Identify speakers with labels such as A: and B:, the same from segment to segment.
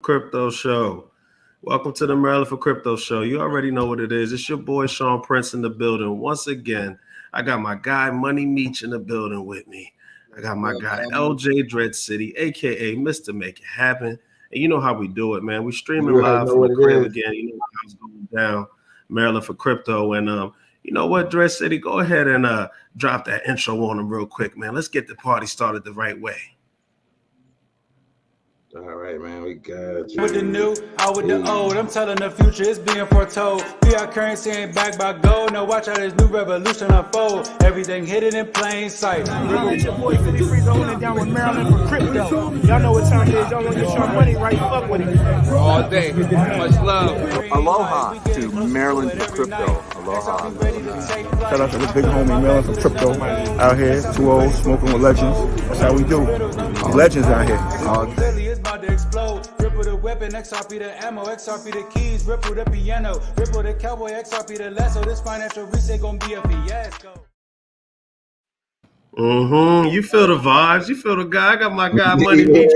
A: Crypto Show. Welcome to the Maryland for Crypto Show. You already know what it is. It's your boy Sean Prince in the building. Once again, I got my guy Money Meech in the building with me. I got my guy LJ Dread City, aka Mr. Make It Happen. And you know how we do it, man. We streaming live from the crib again. You know how's going down, Maryland for Crypto. And you know what, Dread City, go ahead and drop that intro on them real quick, man. Let's get the party started the right way.
B: All right, man, we got you.
C: With the new, out with the old. I'm telling the future, it's being foretold. Fiat currency ain't backed by gold. Now watch how this new revolution unfold. Everything hidden in plain sight.
D: It's your boy City Freezer holding down with Maryland for Crypto. Y'all know what time it is. Y'all want to get your money right. Fuck with it.
E: All day. Much love.
F: Aloha to Maryland for Crypto. Aloha.
D: Shout out to the big homie Maryland for Crypto. Out here, 2-0, smoking with legends. That's how we do. Legends out here.
C: About to explode. Ripple the weapon, XRP the ammo, XRP the keys, ripple the piano, ripple the cowboy, XRP the lasso. This financial reset gonna be a fiasco.
A: You feel the vibes. You feel the guy. I got my guy Money Meech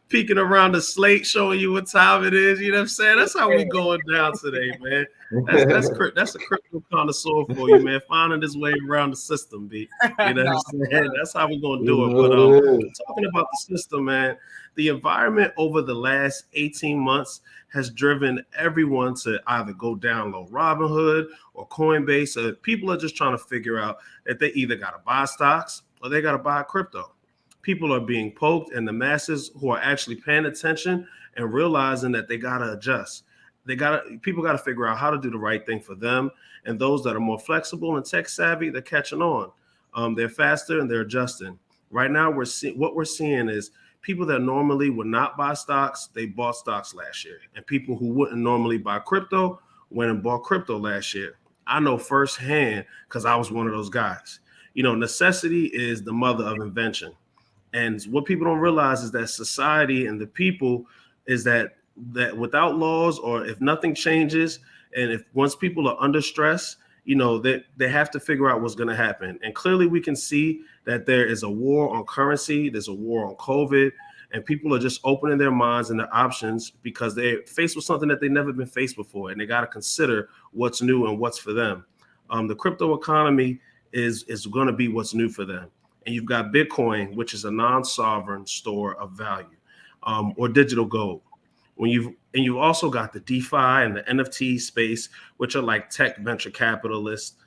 A: peeking around the slate, showing you what time it is. You know what I'm saying? That's how we going down today, man. That's a crypto connoisseur for you, man. Finding his way around the system, B. You know what I'm saying? That's how we're gonna do it. But talking about the system, man, the environment over the last 18 months has driven everyone to either go download Robinhood or Coinbase. People are just trying to figure out that they either got to buy stocks or they got to buy crypto. People are being poked, and the masses who are actually paying attention and realizing that they got to adjust. People got to figure out how to do the right thing for them. And those that are more flexible and tech savvy, they're catching on. They're faster and they're adjusting. Right now, what we're seeing is people that normally would not buy stocks, they bought stocks last year. And people who wouldn't normally buy crypto went and bought crypto last year. I know firsthand because I was one of those guys. You know, necessity is the mother of invention. And what people don't realize is that society and the people is that without laws, or if nothing changes, and if once people are under stress, you know, that they have to figure out what's going to happen. And clearly we can see that there is a war on currency. There's a war on COVID, and people are just opening their minds and their options because they're faced with something that they've never been faced before. And they got to consider what's new and what's for them. The crypto economy is going to be what's new for them. And you've got Bitcoin, which is a non-sovereign store of value, or digital gold. You've also got the DeFi and the NFT space, which are like tech venture capitalists,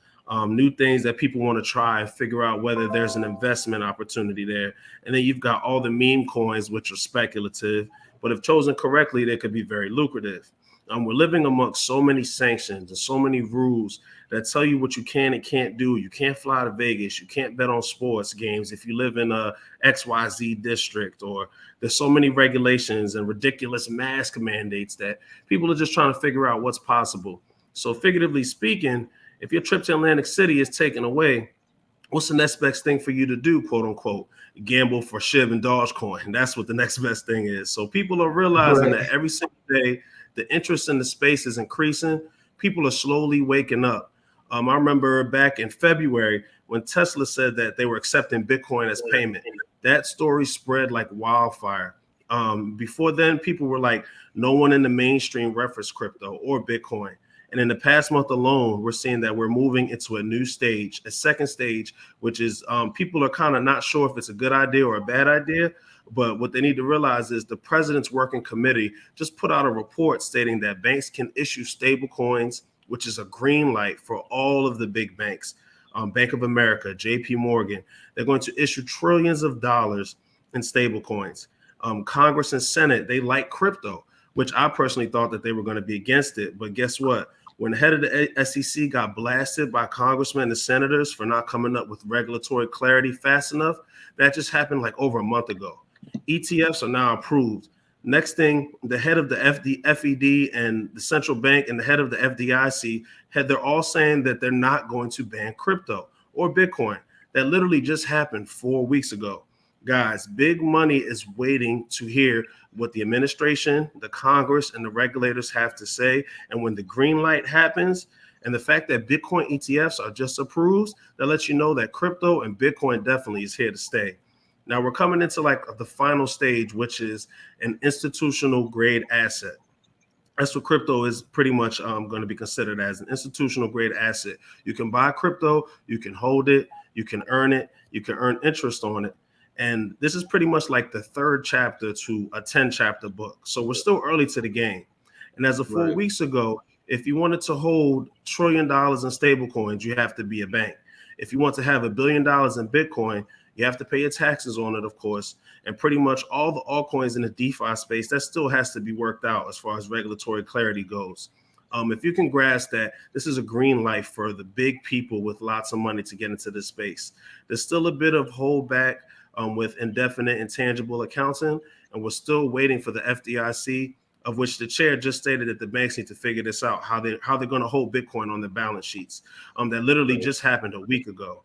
A: new things that people want to try and figure out whether there's an investment opportunity there. And then you've got all the meme coins, which are speculative, but if chosen correctly, they could be very lucrative. We're living amongst so many sanctions and so many rules that tell you what you can and can't do. You can't fly to Vegas. You can't bet on sports games if you live in a XYZ district, or there's so many regulations and ridiculous mask mandates that people are just trying to figure out what's possible. So figuratively speaking, if your trip to Atlantic City is taken away, what's the next best thing for you to do, quote unquote? Gamble for SHIB and Dogecoin. That's what the next best thing is. So people are realizing that every single day, the interest in the space is increasing. People are slowly waking up. I remember back in February when Tesla said that they were accepting Bitcoin as payment. That story spread like wildfire. Before then, people were like, no one in the mainstream referenced crypto or Bitcoin. And in the past month alone, we're seeing that we're moving into a new stage, a second stage, which is people are kind of not sure if it's a good idea or a bad idea. But what they need to realize is the president's working committee just put out a report stating that banks can issue stable coins, which is a green light for all of the big banks. Bank of America, JP Morgan, they're going to issue trillions of dollars in stable coins. Congress and Senate, they like crypto, which I personally thought that they were going to be against it. But guess what? When the head of the SEC got blasted by congressmen and senators for not coming up with regulatory clarity fast enough, that just happened like over a month ago. ETFs are now approved. Next thing, the head of the FED and the central bank and the head of the FDIC, they're all saying that they're not going to ban crypto or Bitcoin. That literally just happened 4 weeks ago. Guys, big money is waiting to hear what the administration, the Congress, and the regulators have to say. And when the green light happens, and the fact that Bitcoin ETFs are just approved, that lets you know that crypto and Bitcoin definitely is here to stay. Now we're coming into like the final stage, which is an institutional grade asset. That's what crypto is pretty much going to be considered as, an institutional grade asset. You can buy crypto, you can hold it, you can earn it, you can earn interest on it. And this is pretty much like the third chapter to a 10-chapter book. So we're still early to the game. And as of 4 weeks ago, if you wanted to hold $1 trillion in stable coins, you have to be a bank. If you want to have $1 billion in Bitcoin, you have to pay your taxes on it, of course. And pretty much all the altcoins in the DeFi space, that still has to be worked out as far as regulatory clarity goes. If you can grasp that, this is a green light for the big people with lots of money to get into this space. There's still a bit of holdback with indefinite intangible accounting, and we're still waiting for the FDIC, of which the chair just stated that the banks need to figure this out, how they're going to hold Bitcoin on their balance sheets. That literally just happened a week ago.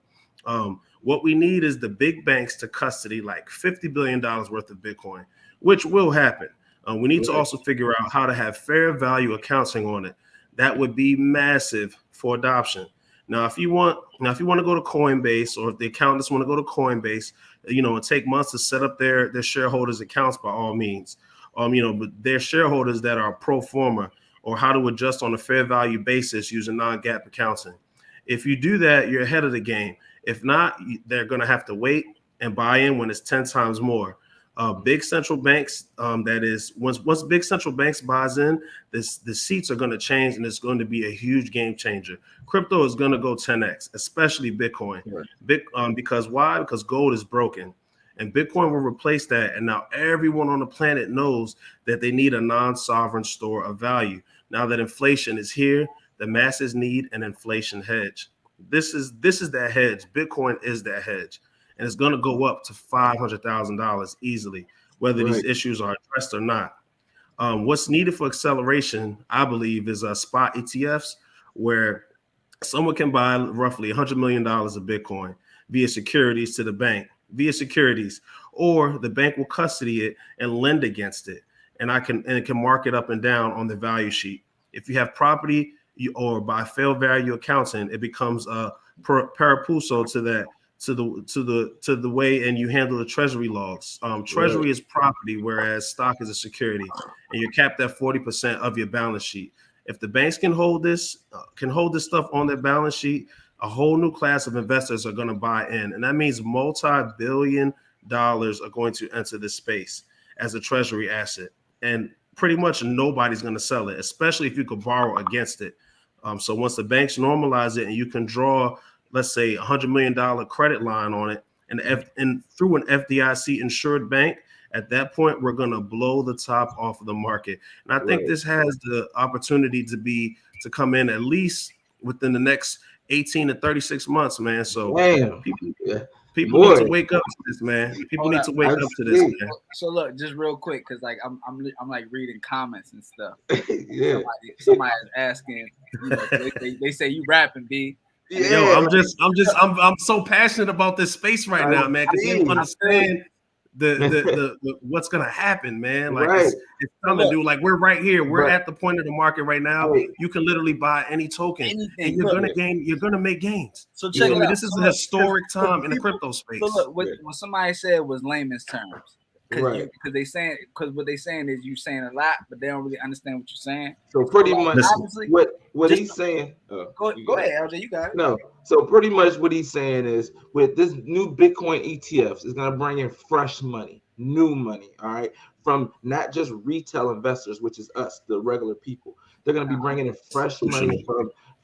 A: What we need is the big banks to custody like $50 billion worth of Bitcoin, which will happen. We need to also figure out how to have fair value accounting on it. That would be massive for adoption. Now, if you want to go to Coinbase, or if the accountants want to go to Coinbase, and take months to set up their shareholders' accounts, by all means. But their shareholders that are pro forma, or how to adjust on a fair value basis using non-GAAP accounting. If you do that, you're ahead of the game. If not, they're going to have to wait and buy in when it's 10 times more. Big central banks, that is, once big central banks buys in, the seats are going to change, and it's going to be a huge game changer. Crypto is going to go 10x, especially Bitcoin. Because why? Because gold is broken, and Bitcoin will replace that. And now everyone on the planet knows that they need a non-sovereign store of value. Now that inflation is here, the masses need an inflation hedge. This is that hedge. Bitcoin is that hedge. And it's going to go up to $500,000 easily, whether these issues are addressed or not. What's needed for acceleration, I believe, is spot ETFs, where someone can buy roughly $100 million of Bitcoin via securities to the bank, or the bank will custody it and lend against it, and it can mark it up and down on the value sheet. If you have property, or by fair value accounting, it becomes a parapuso to that. To the way, and you handle the treasury logs. Treasury is property, whereas stock is a security, and you're capped at 40% of your balance sheet. If the banks can hold this stuff on their balance sheet, a whole new class of investors are going to buy in, and that means multi-billion dollars are going to enter this space as a treasury asset, and pretty much nobody's going to sell it, especially if you could borrow against it. So once the banks normalize it, and you can draw, let's say, $100 million credit line on it, and through an FDIC insured bank, at that point, we're going to blow the top off of the market. And I think this has the opportunity to come in at least within the next 18 to 36 months, man. So people need to wake up to this, man. People need to wake up to this, man.
E: So look, just real quick, because like I'm like reading comments and stuff. Somebody is asking, they say you rapping, B.
A: Yo, I'm so passionate about this space right now, man, because you understand the what's gonna happen, man. Like it's coming, dude. Like we're right here. We're at the point of the market right now. You can literally buy any token, and you're gonna make gains. So check it out. This is a historic time in the crypto space.
E: So look, what somebody said was layman's terms. Because what they saying is you saying a lot, but they don't really understand what you're saying.
B: So pretty much what he's saying.
E: Go ahead, LJ, you got it.
B: No, so pretty much what he's saying is, with this new Bitcoin ETFs, is going to bring in fresh money, new money. All right, from not just retail investors, which is us, the regular people. They're going to be bringing in fresh money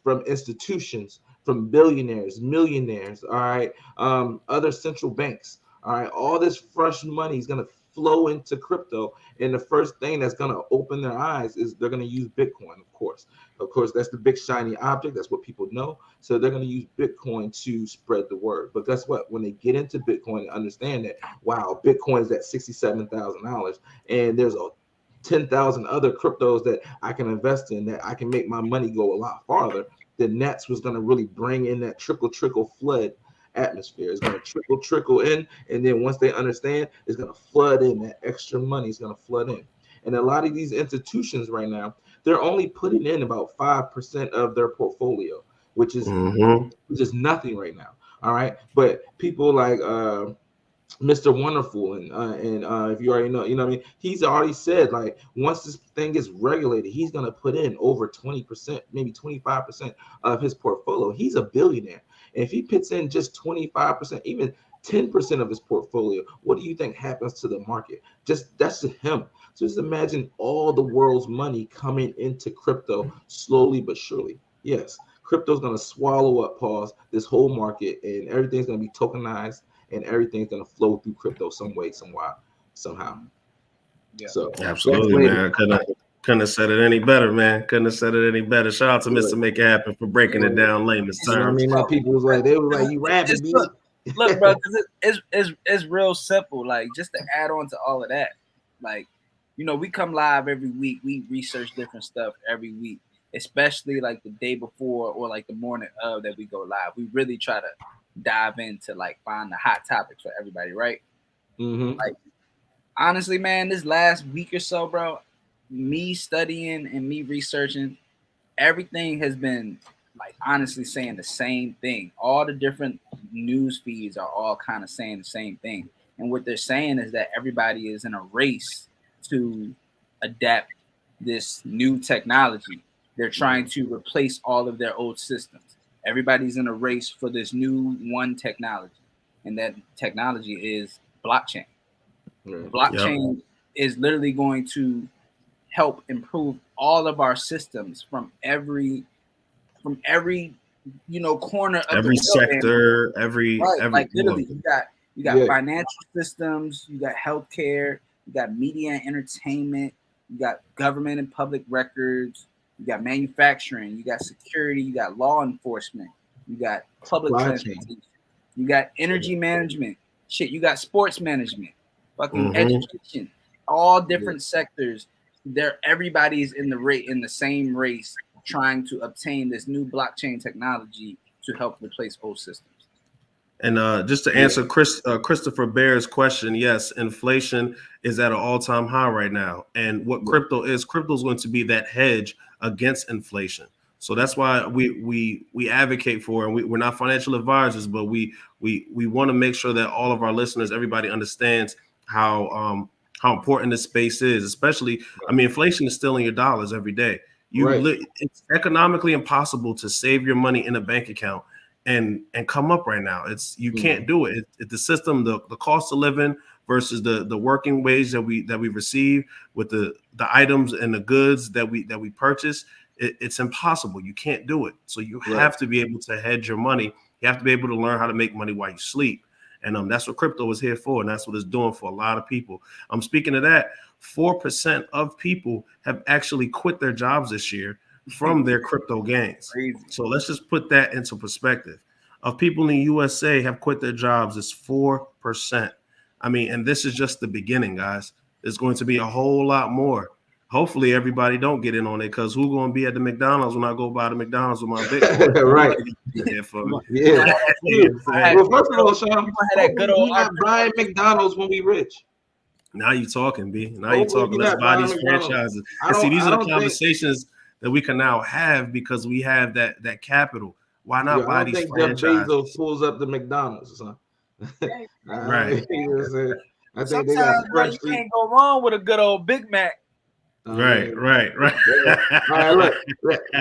B: from institutions, from billionaires, millionaires. All right, other central banks. All right, all this fresh money is going to flow into crypto, and the first thing that's going to open their eyes is they're going to use Bitcoin. Of course, that's the big shiny object. That's what people know. So they're going to use Bitcoin to spread the word. But guess what? When they get into Bitcoin and understand that, wow, Bitcoin is at $67,000, and there's 10,000 other cryptos that I can invest in, that I can make my money go a lot farther, then that's what's going to really bring in that trickle flood atmosphere. It's going to trickle in, and then once they understand, it's going to flood in. That extra money is going to flood in. And a lot of these institutions right now, they're only putting in about 5% of their portfolio, which is nothing right now. All right, but people like Mr. Wonderful, and if you already know, you know what I mean. He's already said like once this thing gets regulated, he's gonna put in over 20%, maybe 25% of his portfolio. He's a billionaire, and if he puts in just 25%, even 10% of his portfolio, what do you think happens to the market? Just that's just him. So just imagine all the world's money coming into crypto slowly but surely. Yes, crypto's gonna swallow up, this whole market, and everything's gonna be tokenized, and everything's gonna flow through crypto some way, somehow.
E: Yeah.
B: So
A: absolutely, man. Couldn't have said it any better, man. Couldn't have said it any better. Shout out to Mr. Make It Happen for breaking it down layman's terms.
B: You know what I mean? My people was like, they were like, you rapping, B.
E: Look, bro, it's real simple. Like, just to add on to all of that, like, you know, we come live every week. We research different stuff every week, especially like the day before or like the morning of that we go live. We really try to dive into like find the hot topics for everybody, right?
B: Mm-hmm.
E: Like, honestly, man, this last week or so, bro, me studying and me researching, everything has been like honestly saying the same thing. All the different news feeds are all kind of saying the same thing. And what they're saying is that everybody is in a race to adapt this new technology. They're trying to replace all of their old systems. Everybody's in a race for this new one technology. And that technology is blockchain. Blockchain is literally going to help improve all of our systems from every corner of
A: every sector, every
E: like literally you got financial systems, you got healthcare, you got media and entertainment, you got government and public records, you got manufacturing, you got security, you got law enforcement, you got public transportation, you got energy management, you got sports management, fucking education, all different sectors. Everybody's in the same race, trying to obtain this new blockchain technology to help replace old systems.
A: And just to answer Christopher Bear's question, yes, inflation is at an all-time high right now. And what crypto is going to be that hedge against inflation. So that's why we advocate for, and we're not financial advisors, but we want to make sure that all of our listeners, everybody understands how important this space is. Especially, I mean, inflation is still in your dollars every day. It's economically impossible to save your money in a bank account and come up right now. You can't do it. The system, the cost of living versus the working wage that we receive with the items and the goods that we purchase, it's impossible. You can't do it. So you have to be able to hedge your money. You have to be able to learn how to make money while you sleep. And that's what crypto is here for, and that's what it's doing for a lot of people. Speaking of that, 4% of people have actually quit their jobs this year from their crypto gains.
E: Crazy.
A: So let's just put that into perspective. Of people in the USA have quit their jobs, it's 4%. I mean, and this is just the beginning, guys. There's going to be a whole lot more. Hopefully everybody don't get in on it, because who's going to be at the McDonald's when I go by the McDonald's with my Bitcoin?
B: Right.
A: Yeah.
B: Well, first of all, Sean, we're not buying McDonald's when we rich.
A: Now you're talking, B. Now you're talking. Let's buy these franchises. And see, these are the conversations that we can now have because we have that capital. Why not buy these franchises?
B: Jeff Bezos pulls up the McDonald's, son.
A: Right.
B: I think they got
E: you can't go wrong with a good old Big Mac.
A: Right.
B: All right, look,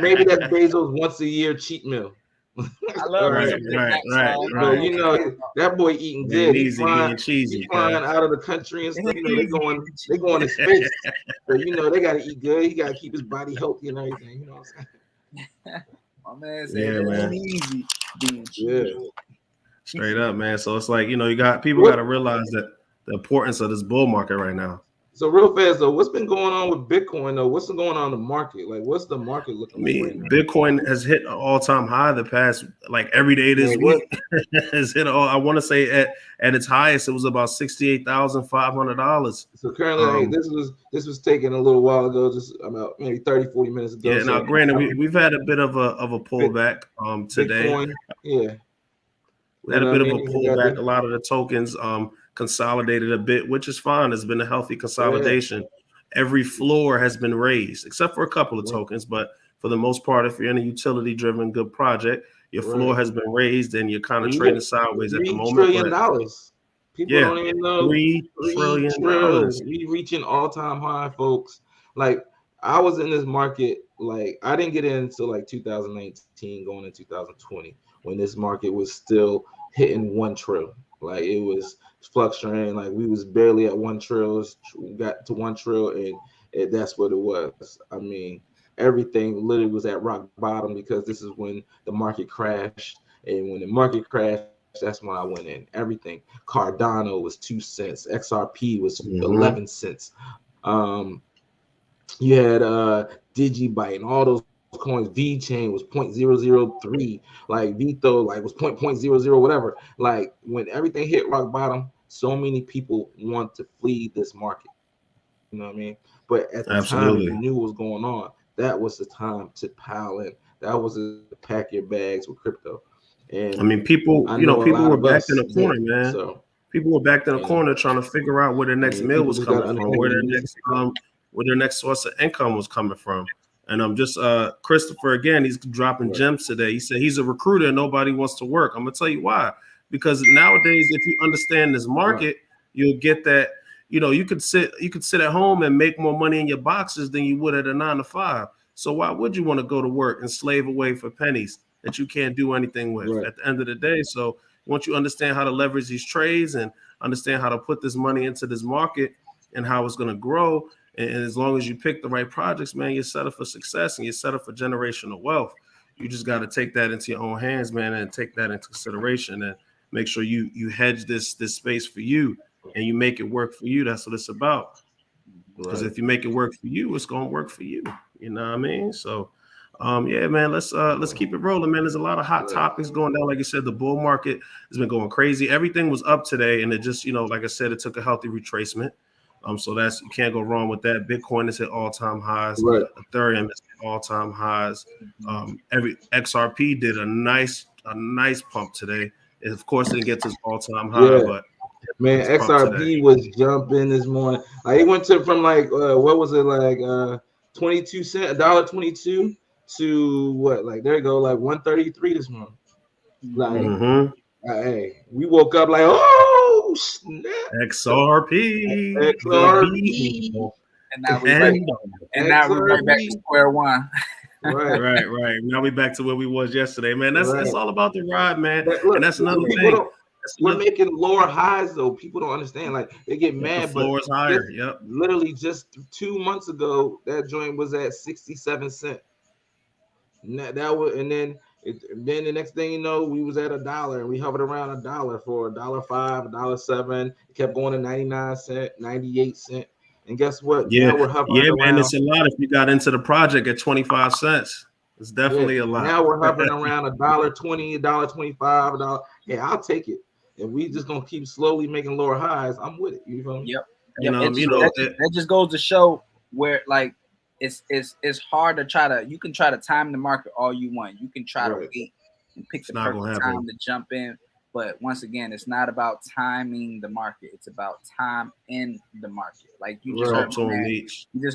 B: maybe that's Bezos once a year cheat meal.
E: I love
A: right.
B: But you know that boy eating good. He's flying out of the country and stuff. You know, they going to space. But you know they got to eat good. He got to keep his body healthy and everything. You know what I'm
E: saying? My man said it's easy being cheap.
A: Straight up, man. So it's like, you know, people got to realize that the importance of this bull market right now.
B: So real fast though, what's been going on with Bitcoin though? What's going on in the market? Like, what's the market looking like right now?
A: Bitcoin has hit an all-time high the past, like every day this week. Has hit I want to say at its highest, it was about $68,500.
B: So currently, this was taken a little while ago, just about maybe 30-40 minutes ago.
A: Yeah. Now, granted, we've had a bit of a pullback today.
B: Bitcoin, yeah.
A: We had a bit of a pullback. A lot of the tokens consolidated a bit, which is fine. It's been a healthy consolidation. Yeah. Every floor has been raised, except for a couple of tokens. But for the most part, if you're in a utility-driven good project, your floor has been raised, and you're kind of trading sideways at the moment.
B: $3 trillion. People don't even know.
A: $3 trillion.
B: We reaching all-time high, folks. Like, I was in this market, like, I didn't get in until like 2019, going into 2020, when this market was still hitting 1 trill. Like, it was fluctuating. Like, we was barely at 1 trill. We got to 1 trill, and that's what it was. I mean, everything literally was at rock bottom, because this is when the market crashed. And when the market crashed, that's when I went in. Everything. Cardano was 2 cents. XRP was 11 cents. You had Digibyte and all those coins. VeChain was 0.003. Like Vito, like was 0.000 whatever. Like, when everything hit rock bottom, so many people want to flee this market. You know what I mean? But at the time, if you knew what was going on, that was the time to pile in. That was to pack your bags with crypto. And
A: I mean, people were backed in the corner, man.
B: So
A: people were backed in the corner trying to figure out where their next meal was coming from, where their next source of income was coming from. And I'm just Christopher again. He's dropping gems today. He said he's a recruiter and nobody wants to work. I'm gonna tell you why. Because nowadays, if you understand this market, you'll get that. You could sit at home and make more money in your boxes than you would at a 9 to 5. So why would you want to go to work and slave away for pennies that you can't do anything with at the end of the day? So once you understand how to leverage these trades and understand how to put this money into this market and how it's going to grow, and as long as you pick the right projects, man, you're set up for success and you're set up for generational wealth. You just got to take that into your own hands, man, and take that into consideration and make sure you hedge this space for you and you make it work for you. That's what it's about. Because if you make it work for you, it's going to work for you. You know what I mean? So, yeah, man, let's keep it rolling, man. There's a lot of hot topics going down. Like you said, the bull market has been going crazy. Everything was up today, and it just, like I said, it took a healthy retracement. So you can't go wrong with that. Bitcoin is at all-time highs. Ethereum is at all-time highs. Every XRP did a nice pump today. And of course, it didn't get to its all-time high, but
B: man, XRP was jumping this morning. Like, it went from like what was it, like 22 cents, $1.22 to what? Like, there you go, like 133 this morning. Like, hey, we woke up like, oh snap,
A: XRP.
E: And now we're right back to square one.
A: Right. Now we're back to where we was yesterday, man. That's all about the ride, man. And that's another thing.
B: We're making lower highs, though. People don't understand. Like, they get mad,
A: the floor is higher.
B: Literally just 2 months ago, that joint was at 67 cents. And then the next thing you know, we was at $1, and we hovered around $1 for $1.05, $1.07. It kept going to 99 cents, 98 cents. And guess what? Now we're hovering around.
A: Man, it's a lot if you got into the project at 25 cents. It's definitely a lot.
B: Now we're hovering around $1.20, $1.25, $1. Yeah, I'll take it. And we just gonna keep slowly making lower highs. I'm with it. You feel me?
E: Yep. That just goes to show where, like, it's hard to try to. You can try to time the market all you want. You can try to wait and pick the perfect time to jump in. But once again, it's not about timing the market. It's about time in the market. Like you just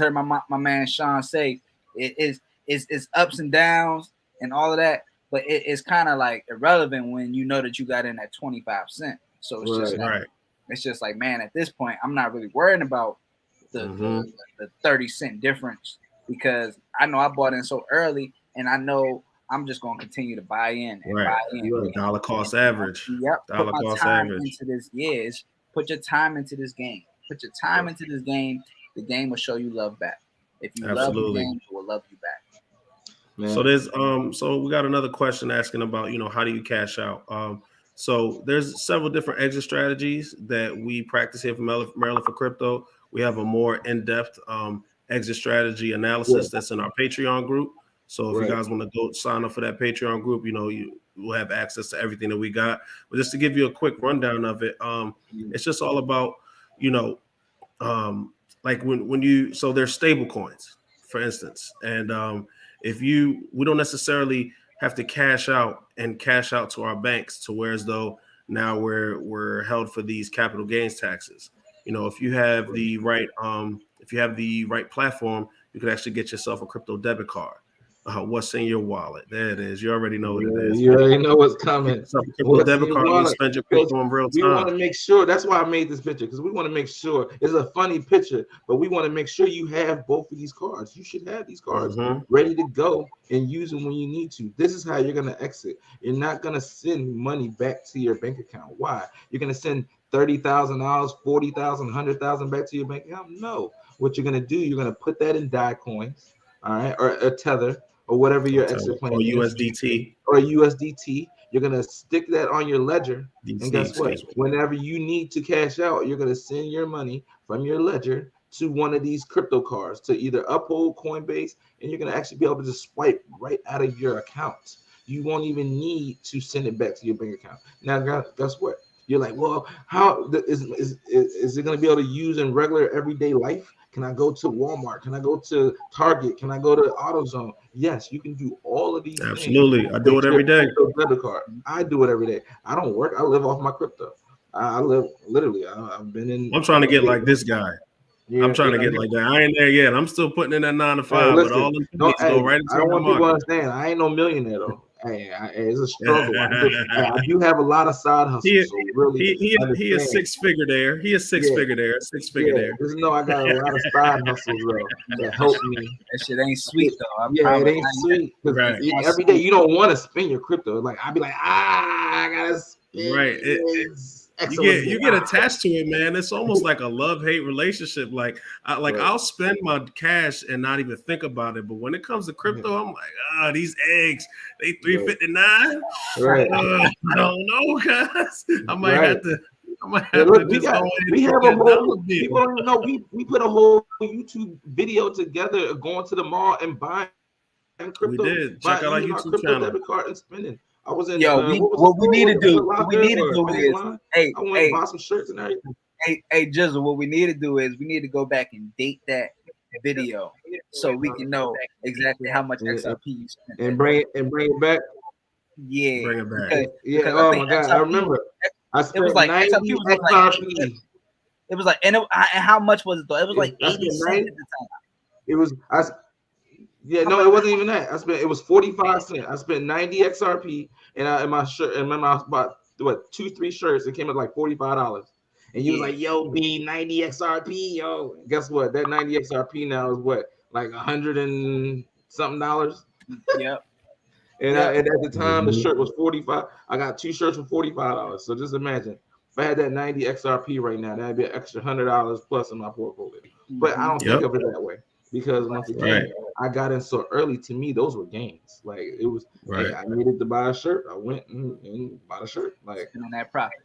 E: heard my man Sean say, it's ups and downs and all of that. But it's kind of like irrelevant when you know that you got in at 25 cents. So it's just like, man, at this point, I'm not really worrying about the 30 cent difference, because I know I bought in so early, and I know I'm just going to continue to buy in and buy in.
A: Dollar cost average.
E: Yep. Put my time into this. Put your time into this game. Put your time into this game. The game will show you love back. If you love the game, it will love you back.
B: Man.
A: So there's so we got another question asking about, how do you cash out? So there's several different exit strategies that we practice here from Maryland for Crypto. We have a more in-depth exit strategy analysis that's in our Patreon group. So if you guys want to go sign up for that Patreon group, you will have access to everything that we got. But just to give you a quick rundown of it, it's just all about, like so there's stable coins, for instance, and we don't necessarily have to cash out to our banks to where as though now we're held for these capital gains taxes. If you have the right platform, you could actually get yourself a crypto debit card. What's in your wallet? There it is. You already know what it is.
B: You already know what's coming.
A: Crypto debit card, you spend your crypto in real time.
B: We want to make sure. That's why I made this picture, because we want to make sure it's a funny picture, but we want to make sure you have both of these cards. You should have these cards ready to go and use them when you need to. This is how you're going to exit. You're not going to send money back to your bank account. Why? You're going to send $30,000, $40,000, $100,000 back to your bank account? No. What you're going to do, you're going to put that in DAI coins, all right, or a Tether, or whatever your exit plan is,
A: USDT.
B: Or USDT. You're gonna stick that on your ledger, and guess what? Whenever you need to cash out, you're gonna send your money from your ledger to one of these crypto cards, to either Uphold, Coinbase, and you're gonna actually be able to just swipe right out of your account. You won't even need to send it back to your bank account. Now, guess what? You're like, well, how is it gonna be able to use in regular everyday life? Can I go to Walmart? Can I go to Target? Can I go to AutoZone? Yes, you can do all of these.
A: Absolutely.
B: Things.
A: I do it every day.
B: Debit card. I do it every day. I don't work. I live off my crypto. I live literally. I've been in.
A: I'm trying to get like this guy. Yeah, I'm trying to get like that. I ain't there yet. I'm still putting in that 9 to 5, but all the go right into
B: I don't want
A: people
B: to understand. I ain't no millionaire though. Hey, it's a struggle. I do have a lot lot of hustles.
A: He
B: is
A: 6-figure there. He is six-figure there.
B: Just know I got a lot of side hustles though that help me.
E: That shit ain't sweet though.
B: It ain't sweet. Right. Every day you don't want to spend your crypto. Like I'd be like, I gotta spend.
A: Right. You get attached to it, man. It's almost like a love-hate relationship. Like I'll spend my cash and not even think about it. But when it comes to crypto, I'm like, these eggs, they $3.59.
B: Right.
A: I don't know, guys. I might have to.
B: We have a whole. People don't even know. We put a whole YouTube video together, going to the mall and buying crypto.
A: We did. Check out our YouTube channel.
B: Debit card and spending. I was in.
E: What we need to do is,
B: I want to buy some shirts and everything.
E: Hey, Jizzle, what we need to do is we need to go back and date that video so we can know exactly how much XRP you spent.
B: And bring it back.
E: Yeah.
A: Bring it back.
B: Oh my God, I remember. I spent, it was like 90 XRP.
E: It was like, and how much was it though? It was like 80 cents at the time.
B: It was it wasn't even that. It was 45 cents. I spent 90 XRP and my shirt, and remember I bought 2-3 shirts. It came at like $45. And you was like, yo, B, 90 XRP, yo. Guess what? That 90 XRP now is what? Like $100 and something dollars.
E: Yep.
B: And at the time, the shirt was $45. I got 2 shirts for $45. So just imagine if I had that 90 XRP right now, that'd be an extra $100 plus in my portfolio. But I don't think of it that way, because once again, I got in so early. To me, those were gains. Like it was. Like, I needed to buy a shirt. I went and bought a shirt. Like
E: on that profit.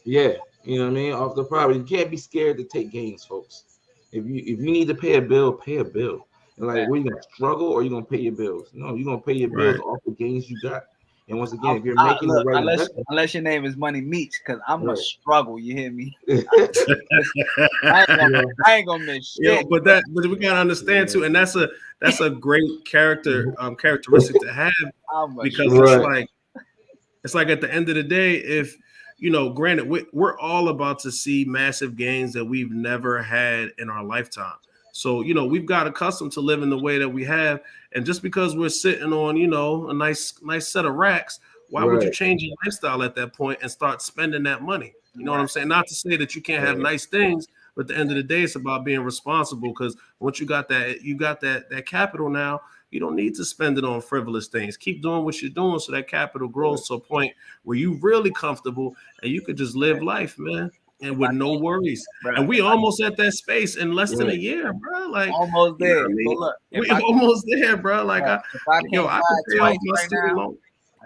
B: Yeah, you know what I mean. Off the profit, you can't be scared to take gains, folks. If you need to pay a bill, pay a bill. Like, were you gonna struggle or you gonna pay your bills? No, you're gonna pay your bills off the gains you got. And once again, if you're making the right
E: unless your name is Money Meats, because I'm gonna struggle. You hear me? I ain't gonna miss shit.
A: But we gotta understand too, and that's a great characteristic to have, because it's like at the end of the day, if granted, we're all about to see massive gains that we've never had in our lifetime. So, we've got accustomed to living the way that we have. And just because we're sitting on, a nice set of racks, why would you change your lifestyle at that point and start spending that money? You know what I'm saying? Not to say that you can't have nice things, but at the end of the day, it's about being responsible, because once you got that capital now, you don't need to spend it on frivolous things. Keep doing what you're doing so that capital grows to a point where you're really comfortable and you could just live life, man. And with no worries, and we almost at that space in less than a year, bro. Like
E: almost there.
A: We almost there, bro. Like I can pay off my student loan.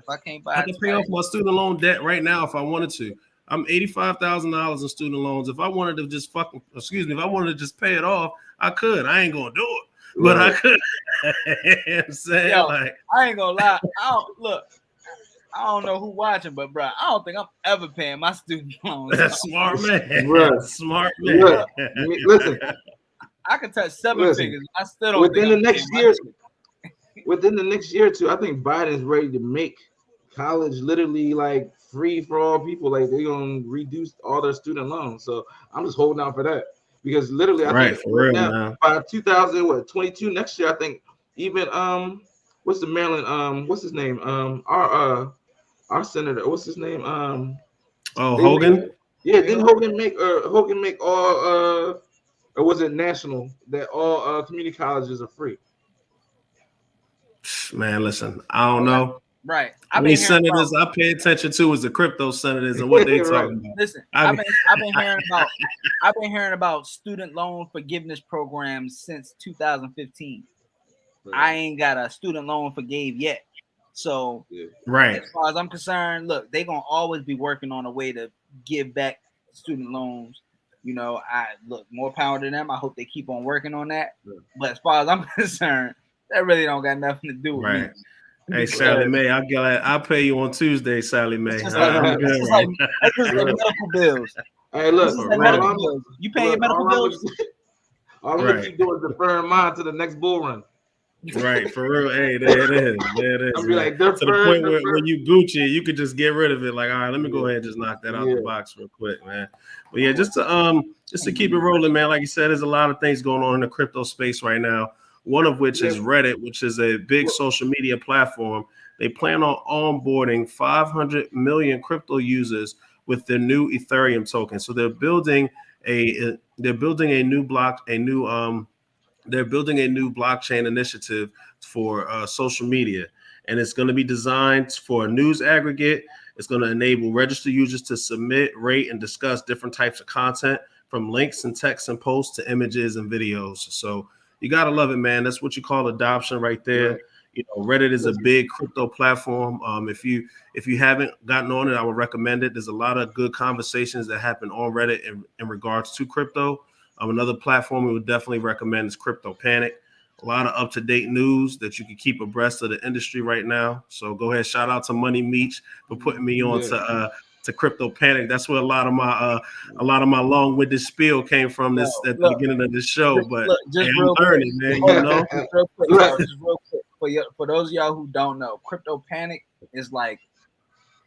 A: I can pay off my student loan debt right now if I wanted to. I'm $85,000 in student loans. If I wanted to just if I wanted to just pay it off, I could. I ain't gonna do it, but I could. You know what I'm saying?
E: I ain't gonna lie. I don't know who watching, but bro, I don't think I'm ever paying my student loans.
A: That's smart man.
B: Bro.
A: Smart man. Bro.
B: Listen,
E: I can touch 7 figures. I still don't.
B: Within the next year or two, I think Biden's ready to make college literally like free for all people. Like they're gonna reduce all their student loans. So I'm just holding out for that, because literally, I think
A: for real, now,
B: by 2022 next year, I think even what's the Maryland? What's his name? Our senator. What's his name?
A: Hogan.
B: Didn't Hogan make all or was it national that all community colleges are free?
A: Man, listen, I don't know.
E: Right.
A: I mean, senators I pay attention to is the crypto senators and what they talking about.
E: Listen, I've been hearing about student loan forgiveness programs since 2015. Right. I ain't got a student loan forgave yet. So
A: right.
E: As far as I'm concerned, look, they're gonna always be working on a way to give back student loans. You know, I look, more power to them. I hope they keep on working on that. Yeah. But as far as I'm concerned, that really don't got nothing to do with me.
A: Hey, Sally Mae, I'll pay you on Tuesday, Sally Mae.
E: That's just like medical bills.
B: Hey, look,
E: you pay your medical bills.
B: All I'm gonna keep doing is deferring mine to the next bull run.
A: Right, for real. Hey, there it is.
B: I'll be like,
A: to the point where you Gucci, you could just get rid of it. Like, all right, let me go ahead and just knock that out the box real quick, man. But yeah, just to keep it rolling, man. Like you said, there's a lot of things going on in the crypto space right now. One of which is Reddit, which is a big social media platform. They plan on onboarding 500 million crypto users with their new Ethereum token. So they're building a new blockchain initiative for social media, and it's going to be designed for a news aggregate. It's going to enable registered users to submit, rate, and discuss different types of content, from links and text and posts to images and videos. So you got to love it, man. That's what you call adoption right there. Right. You know, Reddit is a big crypto platform. If you haven't gotten on it, I would recommend it. There's a lot of good conversations that happen on Reddit in regards to crypto. Another platform we would definitely recommend is Crypto Panic. A lot of up-to-date news that you can keep abreast of the industry right now. So go ahead, shout out to Money Meech for putting me on to Crypto Panic. That's where a lot of my long-winded spiel came from at the beginning of this show. But
E: just
A: I'm learning, man. You know,
E: just real quick for those of y'all who don't know, Crypto Panic is like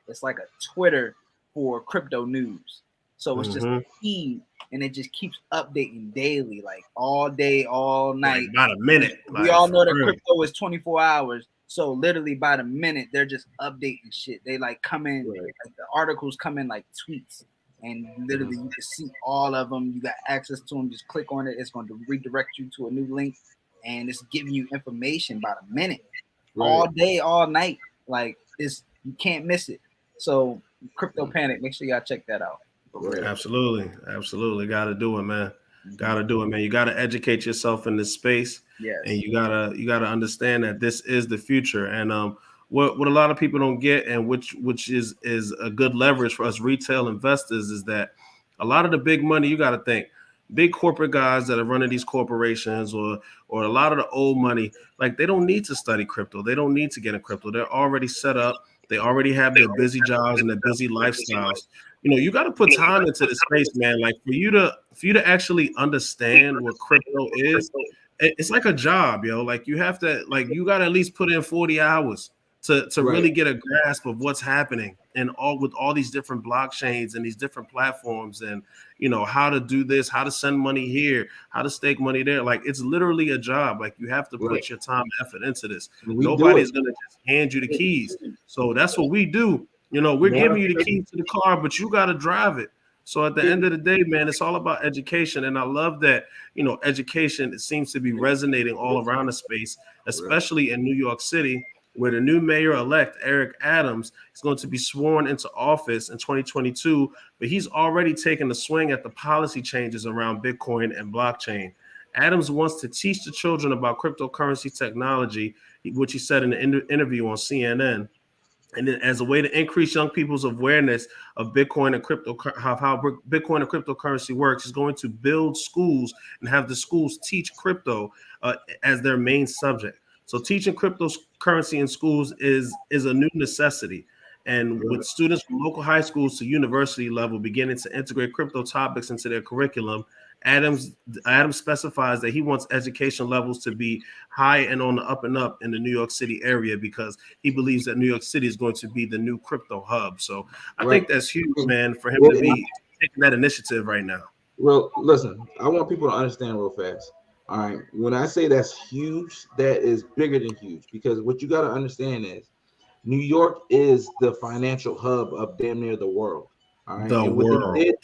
E: a Twitter for crypto news. So it's just a feed, and it just keeps updating daily, like all day, all night.
A: Like about a minute.
E: We all know that crypto is 24 hours. So literally by the minute, they're just updating shit. They like come in, like the articles come in like tweets, and literally you can see all of them. You got access to them. Just click on it. It's going to redirect you to a new link, and it's giving you information by the minute, all day, all night. Like you can't miss it. So Crypto Panic, make sure y'all check that out.
A: Absolutely. Got to do it, man. You got to educate yourself in this space.
E: Yes.
A: And you gotta understand that this is the future. And what a lot of people don't get, and which is a good leverage for us retail investors, is that a lot of the big money, you got to think, big corporate guys that are running these corporations, or a lot of the old money, like they don't need to study crypto. They don't need to get in crypto. They're already set up. They already have their busy jobs and their busy lifestyles. You know, you got to put time into the space, man. Like for you to actually understand what crypto is, it's like a job, yo. Like you have to, like you got to at least put in 40 hours to really get a grasp of what's happening, and with all these different blockchains and these different platforms, and you know how to do this, how to send money here, how to stake money there. Like it's literally a job. Like you have to put your time and effort into this. Nobody's gonna just hand you the keys. So that's what we do. You know, we're giving you the keys to the car, but you got to drive it. So at the end of the day, man, it's all about education. And I love that, you know, education, it seems to be resonating all around the space, especially in New York City, where the new mayor-elect, Eric Adams, is going to be sworn into office in 2022. But he's already taken a swing at the policy changes around Bitcoin and blockchain. Adams wants to teach the children about cryptocurrency technology, which he said in an interview on CNN. And then as a way to increase young people's awareness of Bitcoin and how Bitcoin and cryptocurrency works, is going to build schools and have the schools teach crypto as their main subject. So teaching cryptocurrency in schools is a new necessity. And with students from local high schools to university level beginning to integrate crypto topics into their curriculum, Adams specifies that he wants education levels to be high and on the up and up in the New York City area, because he believes that New York City is going to be the new crypto hub. So I think that's huge, man, for him to be taking that initiative right now.
B: Well, listen, I want people to understand real fast. All right. When I say that's huge, that is bigger than huge, because what you got to understand is New York is the financial hub of damn near the world. All right.
A: The
B: And what they
A: world.
B: did,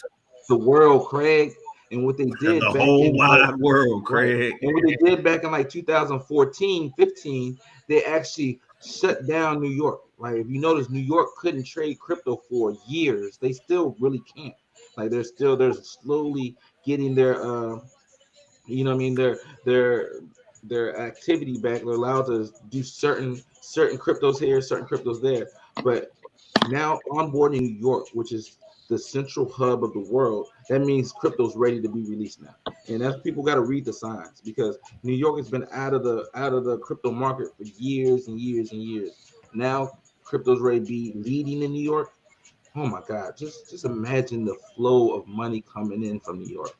B: the world, Craig, and what they
A: The
B: did back
A: whole
B: in
A: wide world,
B: right,
A: Craig.
B: and what they did back in like 2014, 15, they actually shut down New York. Like if you notice, New York couldn't trade crypto for years. They still really can't. Like they're slowly getting their you know what I mean, their activity back. They're allowed to do certain cryptos here, certain cryptos there. But now onboarding New York, which is the central hub of the world, that means crypto's ready to be released now. And that's, people got to read the signs, because New York has been out of the crypto market for years and years and years. Now crypto's ready to be leading in New York. Oh my God, just imagine the flow of money coming in from New York.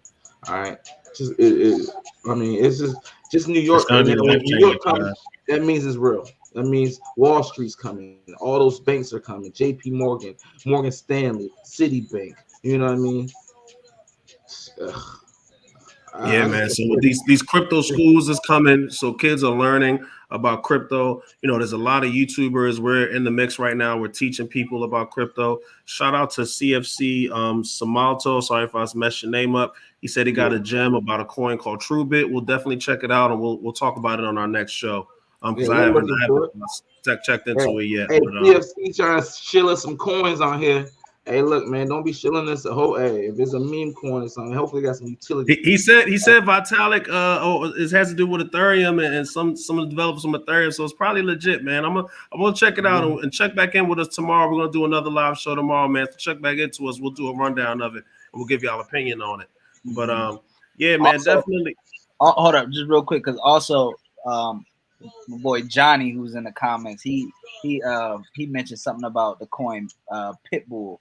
B: All right, I mean, it's just New
A: It's
B: York,
A: gonna
B: and
A: be
B: then when
A: life
B: New
A: changing,
B: York comes, that means it's real. That means Wall Street's coming, all those banks are coming. J.P. Morgan, Morgan Stanley, Citibank. You know what I mean? Ugh,
A: Yeah,
B: I
A: man.
B: just
A: So with these crypto schools is coming, so kids are learning about crypto. You know, there's a lot of YouTubers. We're in the mix right now. We're teaching people about crypto. Shout out to CFC Samalto. Sorry if I messed your name up. He said he got a gem about a coin called TrueBit. We'll definitely check it out, and we'll talk about it on our next show. Because
B: yeah,
A: I
B: we'll
A: haven't
B: look into it.
A: checked
B: Hey,
A: into it yet.
B: hey,
A: But
B: CFC trying to shill us some coins on here. Hey, look, man, don't be shilling us a whole. Hey, if it's a meme coin or something, hopefully it got some utility.
A: he said Vitalik it has to do with Ethereum and some of the developers from Ethereum, so it's probably legit, man. I'm gonna check it out and check back in with us tomorrow. We're gonna do another live show tomorrow, man. So check back into us. We'll do a rundown of it and we'll give y'all opinion on it. But yeah, man,
E: Also,
A: definitely.
E: hold up, just real quick, because also my boy Johnny, who's in the comments, he mentioned something about the coin Pitbull.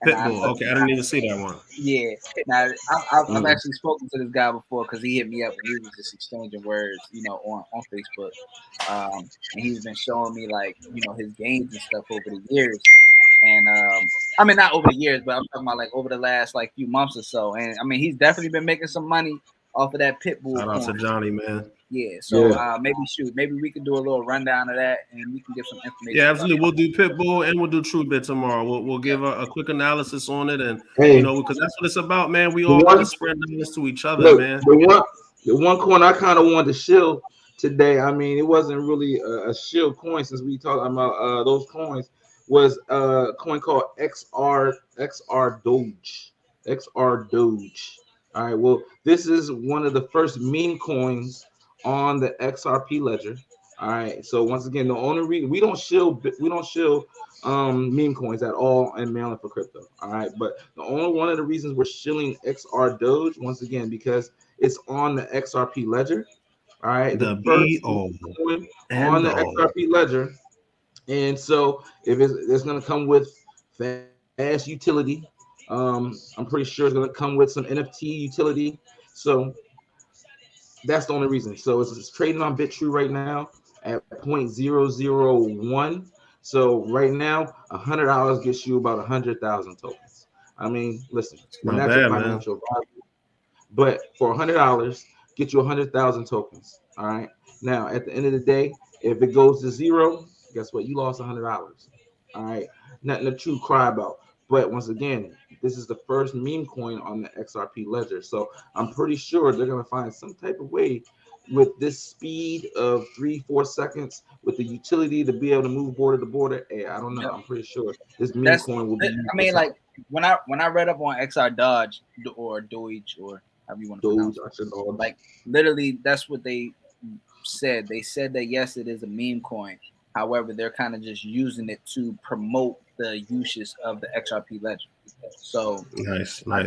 E: And
A: Pitbull. Okay, I didn't even see that one.
E: yeah. Now I've actually spoken to this guy before, because he hit me up and we was just exchanging words, on Facebook. And he's been showing me, like, his games and stuff over the years. And I mean, not over the years, but I'm talking about like over the last like few months or so. And I mean, he's definitely been making some money off of that Pitbull
A: Shout out to
E: coin.
A: Johnny, man.
E: Yeah, so maybe we can do a little rundown of that, and we can get some information.
A: Yeah, absolutely. We'll do Pitbull and we'll do TrueBit tomorrow. We'll give a quick analysis on it, and
B: Hey,
A: because that's what it's about, man. We
B: the
A: all want to
B: one,
A: spread knowledge to each other,
B: look,
A: man.
B: the one coin I kind of wanted to shill today. I mean, it wasn't really a shill coin, since we talking about those coins. Was a coin called XR Doge. XR Doge. All right. Well, this is one of the first meme coins on the XRP ledger. All right. So once again, the only reason we don't shill meme coins at all in Maryland for crypto. All right. But the only one of the reasons we're shilling XR Doge, once again, because it's on the XRP ledger. All right.
A: The
B: The first
A: BO
B: coin on
A: and
B: the
A: O.
B: XRP ledger. And so if it's going to come with fast utility, I'm pretty sure it's going to come with some NFT utility. So that's the only reason. So it's trading on BitTrue right now at 0.001. So right now, $100 gets you about 100,000 tokens. I mean, listen, we're
A: Not
B: not your
A: bad, man.
B: financial advisor, but for $100, get you 100,000 tokens. All right. Now, at the end of the day, if it goes to zero, guess what? You lost $100. All right. Nothing to true cry about. But once again, this is the first meme coin on the XRP ledger. So I'm pretty sure they're going to find some type of way with this speed of 3-4 seconds, with the utility to be able to move border to border. Hey, I don't know. I'm pretty sure this meme coin will be used.
E: I mean, like when I read up on XR Dodge or Doge or however you want to pronounce it, like literally that's what they said. They said that yes, it is a meme coin. However, they're kind of just using it to promote the uses of the XRP ledger. So
A: nice.
E: I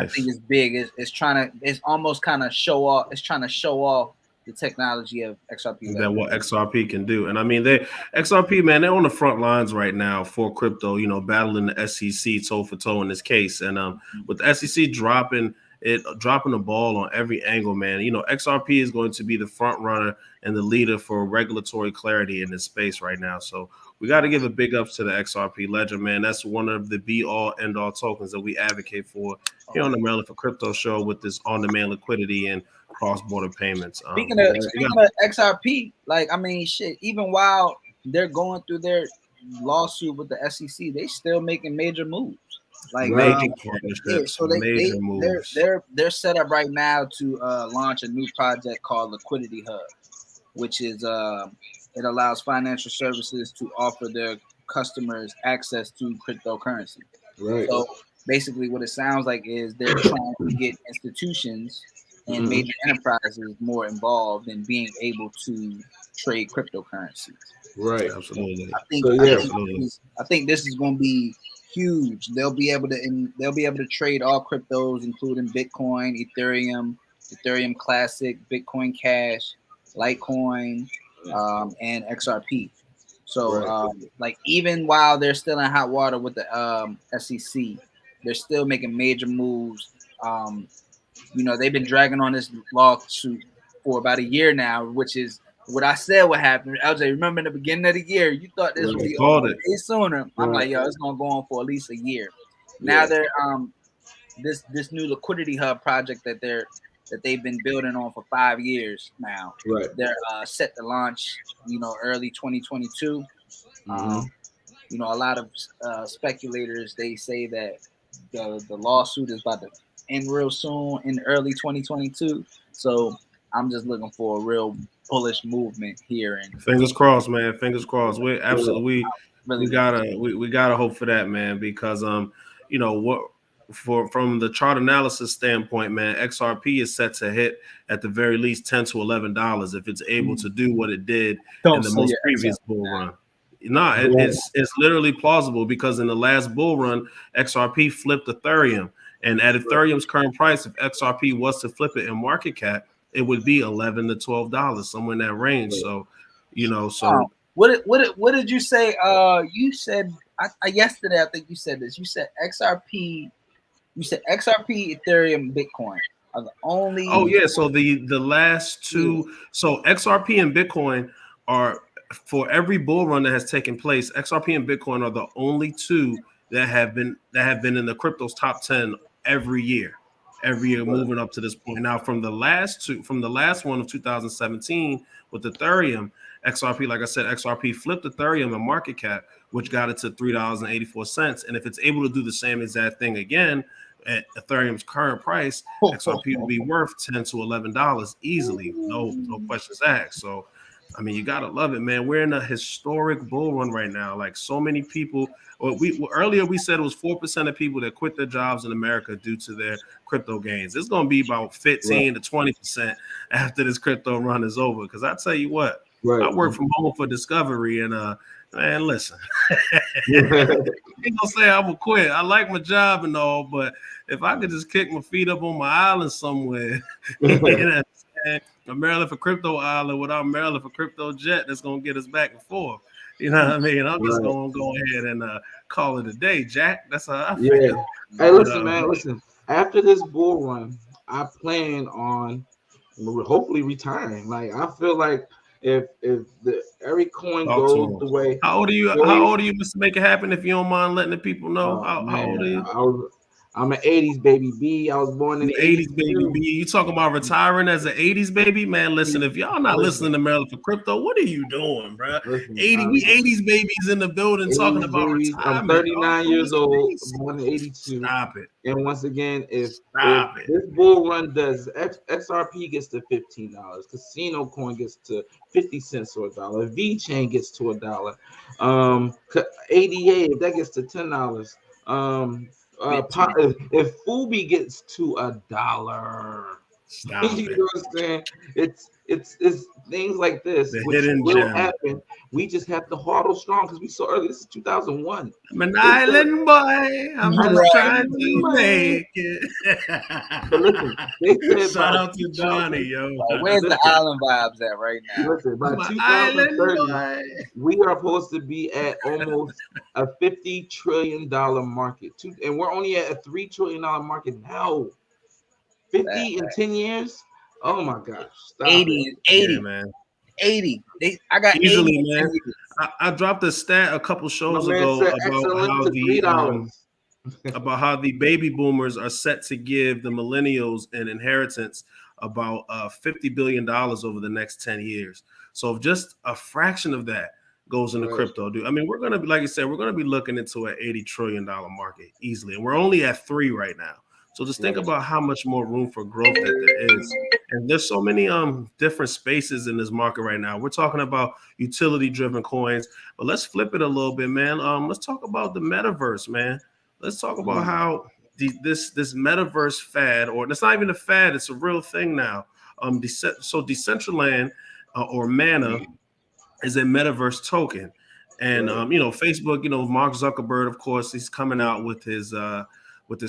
E: think it's big. It's almost kind of show off. It's trying to show off the technology of XRP ledger.
A: That what XRP can do. And I mean, XRP, man, they're on the front lines right now for crypto, battling the SEC toe for toe in this case. And with the SEC dropping the ball on every angle, man, XRP is going to be the front runner and the leader for regulatory clarity in this space right now. So we got to give a big ups to the XRP ledger, man. That's one of the be all end all tokens that we advocate for here on the Maryland for Crypto show with this on demand liquidity and cross-border payments.
E: Speaking of XRP, like I mean, shit. Even while they're going through their lawsuit with the SEC, they still making major moves. Like
A: major partnerships,
E: so
A: major moves.
E: They're set up right now to launch a new project called Liquidity Hub, which is it allows financial services to offer their customers access to cryptocurrency.
B: Right.
E: So basically, what it sounds like is they're trying to get institutions and major enterprises more involved in being able to trade cryptocurrencies.
B: Right.
A: Absolutely.
E: I think this is going to be huge. They'll be able to trade all cryptos, including Bitcoin, Ethereum Classic, Bitcoin Cash, Litecoin, and XRP. So, like even while they're still in hot water with the SEC, they're still making major moves. You know, they've been dragging on this lawsuit for about a year now, which is what I said would happen. LJ, remember in the beginning of the year, you thought this would be over way sooner. I'm like, yo, it's gonna go on for at least a year. Now they're this new Liquidity Hub project that they've been building on for 5 years now.
B: Right.
E: They're set to launch, you know, early 2022. You know, a lot of speculators, they say that the lawsuit is about to end real soon in early 2022. So I'm just looking for a real bullish movement here. And
A: fingers crossed, man. Fingers crossed. We absolutely we gotta hope for that, man, because you know what, from the chart analysis standpoint, man, XRP is set to hit at the very least $10 to $11 if it's able to do what it did in the most previous bull run. No, it's literally plausible because in the last bull run, XRP flipped Ethereum, and at Ethereum's current price, if XRP was to flip it in market cap, it would be $11 to $12, somewhere in that range. So, you know,
E: what did you say? You said yesterday, I think you said this. You said XRP. You said XRP, Ethereum, Bitcoin are the only.
A: Oh yeah, so the last two. So XRP and Bitcoin are, for every bull run that has taken place, XRP and Bitcoin are the only two that have been in the crypto's top 10 every year moving up to this point. Now, from the last one of 2017 with Ethereum, XRP, like I said, XRP flipped Ethereum in market cap, which got it to $3.84. And if it's able to do the same exact thing again at Ethereum's current price, XRP will be worth $10 to $11 easily, no questions asked. So, I mean, you gotta love it, man. We're in a historic bull run right now. Like, so many people. Earlier we said it was 4% of people that quit their jobs in America due to their crypto gains. It's gonna be about 15 to 20% after this crypto run is over. Because I tell you what, I work from home for Discovery, and man, listen, I ain't gonna say I will quit. I like my job and all, but if I could just kick my feet up on my island somewhere, you know, a Maryland for Crypto island without Maryland for Crypto jet that's gonna get us back and forth. You know what I mean? I'm just gonna go ahead and call it a day, Jack. That's how I feel.
B: Yeah. Hey, listen, man. Listen. After this bull run, I plan on hopefully retiring. Like, I feel like if every coin goes the way.
A: How old are you? How old are you, Mr. Make It Happen? If you don't mind letting the people know, how old are you?
B: I'm an 80s baby B. I was born in the
A: 80s baby B. You talking about retiring as an 80s baby? Man, listen, if y'all not listening to Maryland for Crypto, what are you doing, bro? We 80s babies in the building talking about retirement.
B: I'm 39 years old, born in 82.
A: Stop it.
B: And once again, if this bull run does, XRP gets to $15, Casino Coin gets to 50 cents or $1, V-Chain gets to $1, ADA, if that gets to $10, if Fubi gets to $1, you know what I'm saying? It's things like this which will happen. We just have to huddle strong because we saw earlier. This is 2001.
A: I'm an island boy. I'm just trying to make it.
B: But listen, they said
A: shout out to Johnny, yo.
E: Where's the island vibes at right now?
B: Listen, by 2030, we are supposed to be at almost a $50 trillion market, and we're only at a $3 trillion market now. 50 in 10 years? Oh my gosh.
E: 80,
A: yeah, man.
E: 80. I got
A: easily,
E: 80.
A: Man. I dropped a stat a couple shows ago about how the baby boomers are set to give the millennials an inheritance about $50 billion over the next 10 years. So if just a fraction of that goes into crypto, dude, I mean, we're going to be, like you said, we're going to be looking into an $80 trillion market easily. And we're only at 3 right now. So just think about how much more room for growth that there is. And there's so many different spaces in this market right now. We're talking about utility-driven coins, but let's flip it a little bit, man. Let's talk about the metaverse, man. Let's talk about how this metaverse fad, or it's not even a fad, it's a real thing now. So Decentraland or Mana is a metaverse token. And Facebook, Mark Zuckerberg, of course, he's coming out with his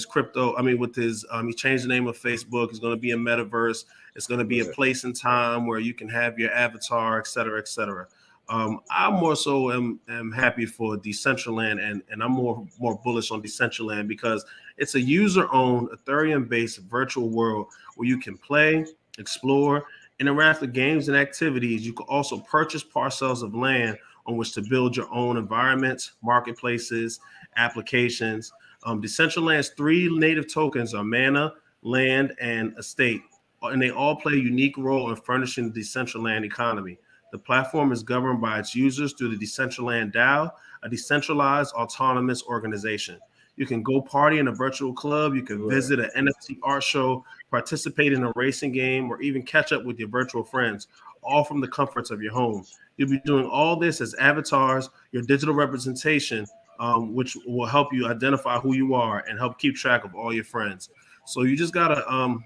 A: crypto. I mean, with his he changed the name of Facebook. It's going to be a metaverse. It's going to be a place and time where you can have your avatar, et cetera, et cetera. I more so am happy for Decentraland, and I'm more bullish on Decentraland because it's a user-owned Ethereum-based virtual world where you can play, explore, interact with games and activities. You can also purchase parcels of land on which to build your own environments, marketplaces, applications. Decentraland's 3 native tokens are Mana, Land, and Estate, and they all play a unique role in furnishing the Decentraland economy. The platform is governed by its users through the Decentraland DAO, a decentralized autonomous organization. You can go party in a virtual club, you can visit an NFT art show, participate in a racing game, or even catch up with your virtual friends, all from the comforts of your home. You'll be doing all this as avatars, your digital representation, which will help you identify who you are and help keep track of all your friends. So you just gotta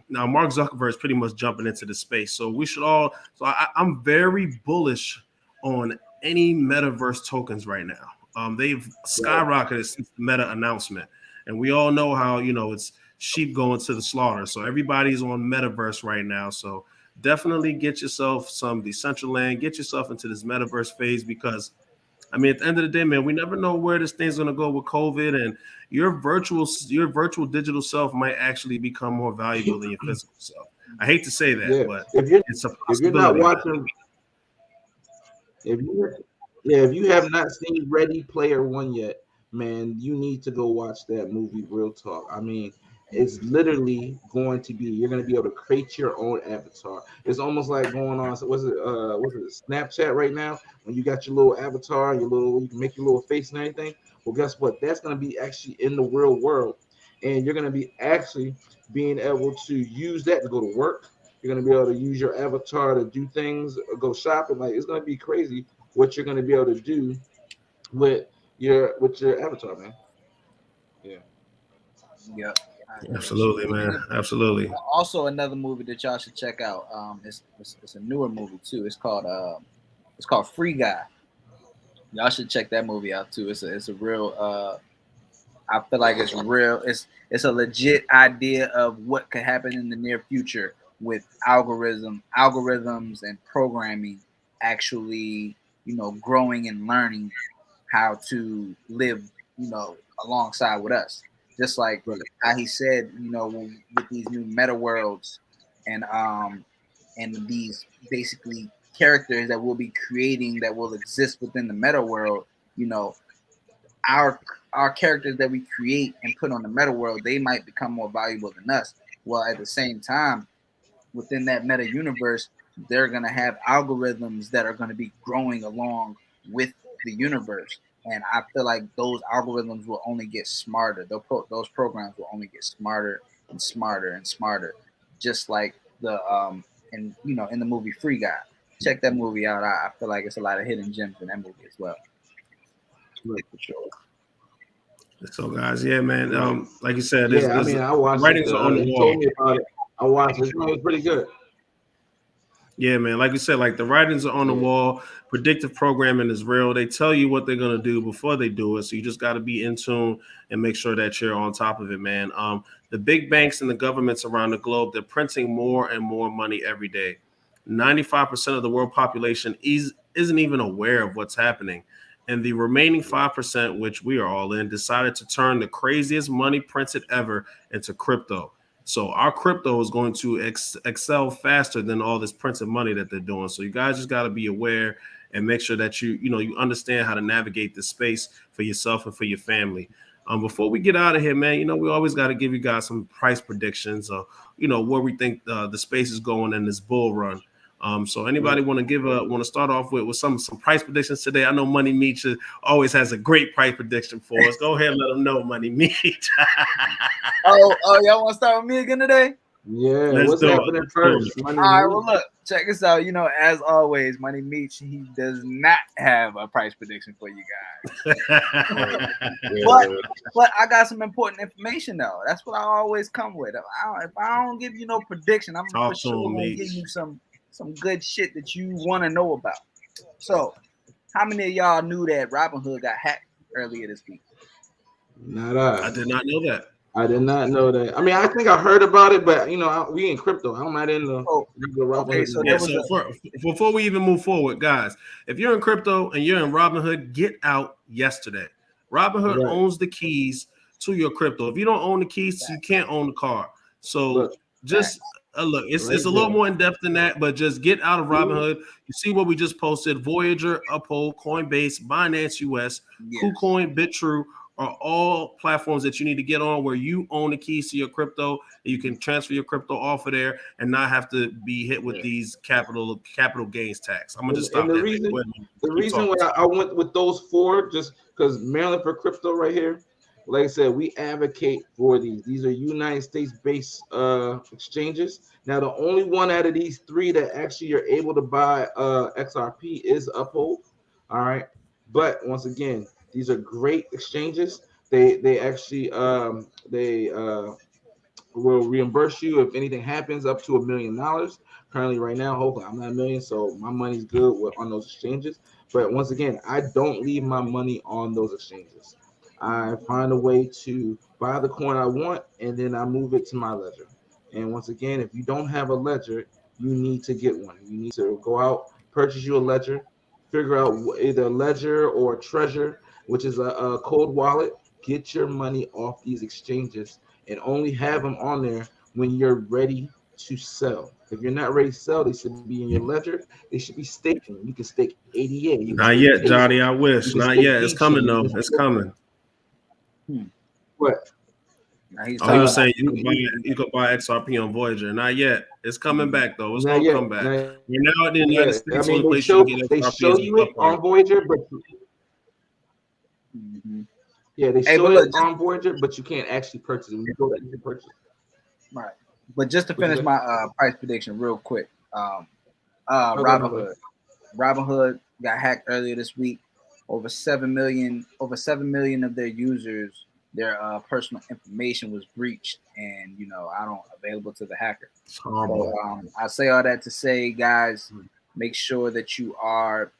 A: now Mark Zuckerberg is pretty much jumping into the space. So we should all. So I'm very bullish on any metaverse tokens right now. They've skyrocketed since the Meta announcement, and we all know how it's sheep going to the slaughter. So everybody's on metaverse right now. So definitely get yourself some Decentraland, get yourself into this metaverse phase because. I mean, at the end of the day, man, we never know where this thing's going to go with COVID, and your virtual digital self might actually become more valuable than your physical self. I hate to say that, but it's a possibility.
B: If you're not watching, if you have not seen Ready Player One yet, man, you need to go watch that movie. Real talk. I mean, it's literally going to be you're going to be able to create your own avatar. It's almost like going on. So was it Snapchat right now when you got your little avatar, you can make your little face and everything. Well, guess what? That's going to be actually in the real world, and you're going to be actually being able to use that to go to work. You're going to be able to use your avatar to do things, go shopping. Like it's going to be crazy what you're going to be able to do with your avatar, man. Yeah.
E: Yep.
A: Absolutely, man. Absolutely.
E: Also, another movie that y'all should check out. It's a newer movie too. It's called Free Guy. Y'all should check that movie out too. It's a real. I feel like it's real. It's a legit idea of what could happen in the near future with algorithms and programming actually, growing and learning how to live, alongside with us. Just like how he said, with these new meta worlds and these basically characters that we'll be creating that will exist within the meta world, our characters that we create and put on the meta world, they might become more valuable than us. Well, at the same time, within that meta universe, they're going to have algorithms that are going to be growing along with the universe. And I feel like those algorithms will only get smarter. Those programs will only get smarter and smarter and smarter. Just like the in the movie Free Guy. Check that movie out. I feel like it's a lot of hidden gems in that movie as well. For sure.
A: So guys, yeah, man. Like you said,
B: I watched
A: writings
B: it.
A: on the
B: You
A: wall.
B: told me about it. I watched it. It was pretty good.
A: Yeah, man. Like you said, like the writings are on the wall. Predictive programming is real. They tell you what they're gonna do before they do it. So you just got to be in tune and make sure that you're on top of it, man. The big banks and the governments around the globe, they're printing more and more money every day. 95% of the world population isn't even aware of what's happening. And the remaining 5%, which we are all in, decided to turn the craziest money printed ever into crypto. So our crypto is going to excel faster than all this printed money that they're doing. So you guys just got to be aware and make sure that you understand how to navigate this space for yourself and for your family. Before we get out of here, man, we always got to give you guys some price predictions or where we think the space is going in this bull run. So anybody want to start off with some price predictions today? I know Money Meech always has a great price prediction for us. Go ahead and let them know, Money Meech.
E: oh, y'all want to start with me again today?
B: Yeah, what's happening first?
E: All right, well, look, check this out. As always, Money Meech, he does not have a price prediction for you guys. but I got some important information, though. That's what I always come with. If I don't give you no prediction, I'm for sure going to give you some good shit that you want to know about. So, how many of y'all knew that Robinhood got hacked earlier this week?
B: Not I.
A: I did not know that.
B: I did not know that. I mean, I think I heard about it, but we in crypto. I'm not in the.
E: Okay, so
A: before we even move forward, guys, if you're in crypto and you're in Robinhood, get out yesterday. Robinhood owns the keys to your crypto. If you don't own the keys, you can't own the car. So look, it's a little more in depth than that, but just get out of Robinhood. You see what we just posted: Voyager, Uphold, Coinbase, Binance US, KuCoin, BitTrue are all platforms that you need to get on where you own the keys to your crypto. You can transfer your crypto off of there and not have to be hit with these capital gains tax. I'm gonna just stop.
B: And the reason why I went with those four, just because Maryland for Crypto right here, like I said, we advocate for these. These are United States-based exchanges. Now, the only one out of these three that actually you're able to buy XRP is Uphold. All right, but once again, these are great exchanges. They actually will reimburse you if anything happens up to $1 million. Currently, right now, hopefully I'm not $1 million, so my money's good on those exchanges. But once again, I don't leave my money on those exchanges. I find a way to buy the coin I want, and then I move it to my ledger. And once again, if you don't have a ledger, you need to get one. You need to go out, purchase you a ledger, figure out either a ledger or a treasure, which is a cold wallet. Get your money off these exchanges and only have them on there when you're ready to sell. If you're not ready to sell, they should be in your ledger. They should be staking. You can stake ADA.
A: Not yet, Johnny. I wish. Not yet. It's coming, though. It's coming.
B: What?
A: He was saying you could buy XRP on Voyager. Not yet. It's coming back, though. It's going to come back. You're now in the United States.
B: I mean, they show you it on Voyager, but they show it on Voyager, but you can't actually purchase it. When you go there, you can purchase it.
E: Right. But just to finish my price prediction real quick, Robinhood got hacked earlier this week. Over 7 million of their users, their personal information was breached, and I don't available to the hacker. So, I say all that to say, guys, make sure that you are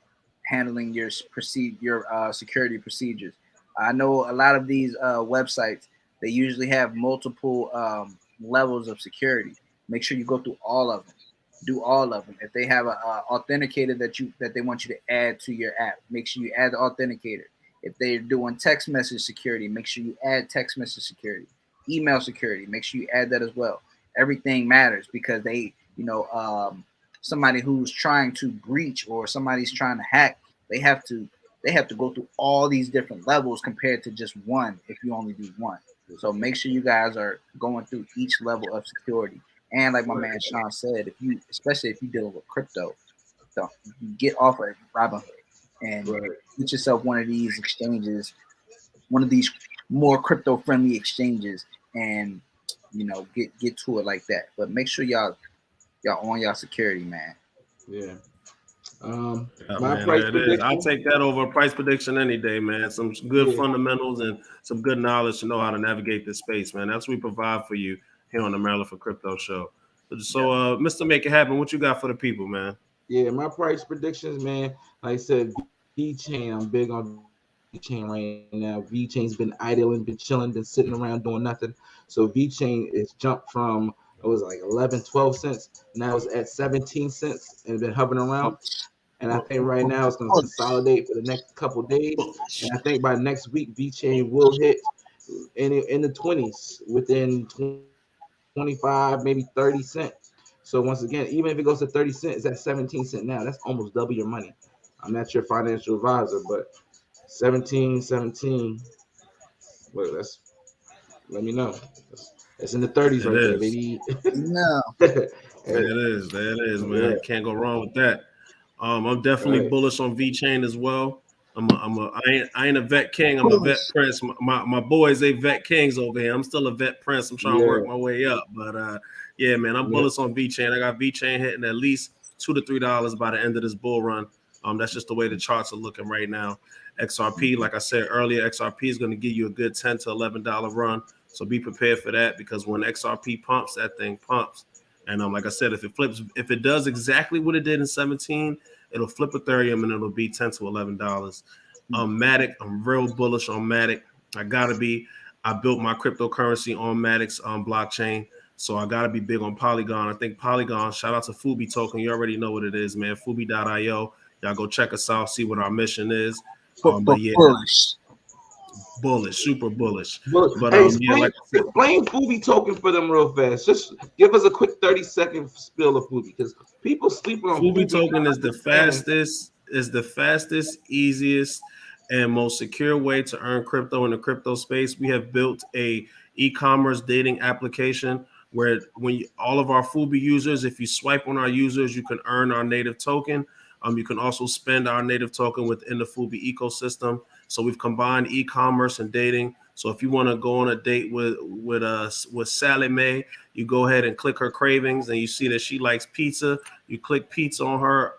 E: handling your security procedures. I know a lot of these websites, they usually have multiple levels of security. Make sure you go through all of them. Do all of them. If they have an authenticator that they want you to add to your app, make sure you add the authenticator. If they're doing text message security, make sure you add text message security. Email security, make sure you add that as well. Everything matters because they, somebody who's trying to breach or somebody's trying to hack, they have to go through all these different levels compared to just one if you only do one. So make sure you guys are going through each level of security. And like my man Sean said, especially if you're dealing with crypto, don't get off of Robinhood and get yourself one of these exchanges, one of these more crypto-friendly exchanges, and get to it like that. But make sure y'all on y'all security, man.
B: Yeah.
A: Price prediction. I'll take that over a price prediction any day, man. Some good fundamentals and some good knowledge to know how to navigate this space, man. That's what we provide for you here on the Maryland for Crypto show. So, Mr. Make It Happen, what you got for the people, man?
B: Yeah, my price predictions, man. Like I said, VeChain, I'm big on VeChain right now. VeChain's been idling, been chilling, been sitting around doing nothing. So VeChain is jumped from, it was like 11, 12 cents. Now it's at 17 cents and been hovering around. And I think right now it's going to consolidate for the next couple of days. And I think by next week, VeChain will hit in the 20s within 25, maybe 30 cents. So once again, even if it goes to 30 cents, it's at 17 cents now. That's almost double your money. I'm not your financial advisor, but 17, Well, let me know. It's in the 30s right there, baby.
E: No.
A: There it is, man.
B: Yeah.
A: Can't go wrong with that. I'm definitely bullish on VeChain as well. I ain't a vet king. I'm a vet prince. My boys, they vet kings over here. I'm still a vet prince. I'm trying to work my way up. But yeah, man, I'm bullish on VeChain. I got VeChain hitting at least $2 to $3 by the end of this bull run. That's just the way the charts are looking right now. XRP, like I said earlier, XRP is going to give you a good $10 to $11 run. So be prepared for that, because when XRP pumps, that thing pumps. And like I said, if it does exactly what it did in 17, it'll flip Ethereum and it'll be $10 to $11. Matic, I'm real bullish on Matic. I built my cryptocurrency on Matic's blockchain, so I gotta be big on Polygon. I think Polygon, shout out to Fubi Token. You already know what it is, man. Fubi.io. Y'all go check us out, see what our mission is. But yeah, bullish, super bullish. But
B: hey,
A: explain
B: Fubi Token for them real fast. Just give us a quick 30-second spill of Fubi, because people sleep on
A: Fubi Token. Is the fastest, easiest, and most secure way to earn crypto in the crypto space. We have built a e-commerce dating application where all of our Fubi users, if you swipe on our users, you can earn our native token. You can also spend our native token within the Fubi ecosystem. So we've combined e-commerce and dating. So if you want to go on a date with Sally Mae, you go ahead and click her cravings, and you see that she likes pizza. You click pizza on her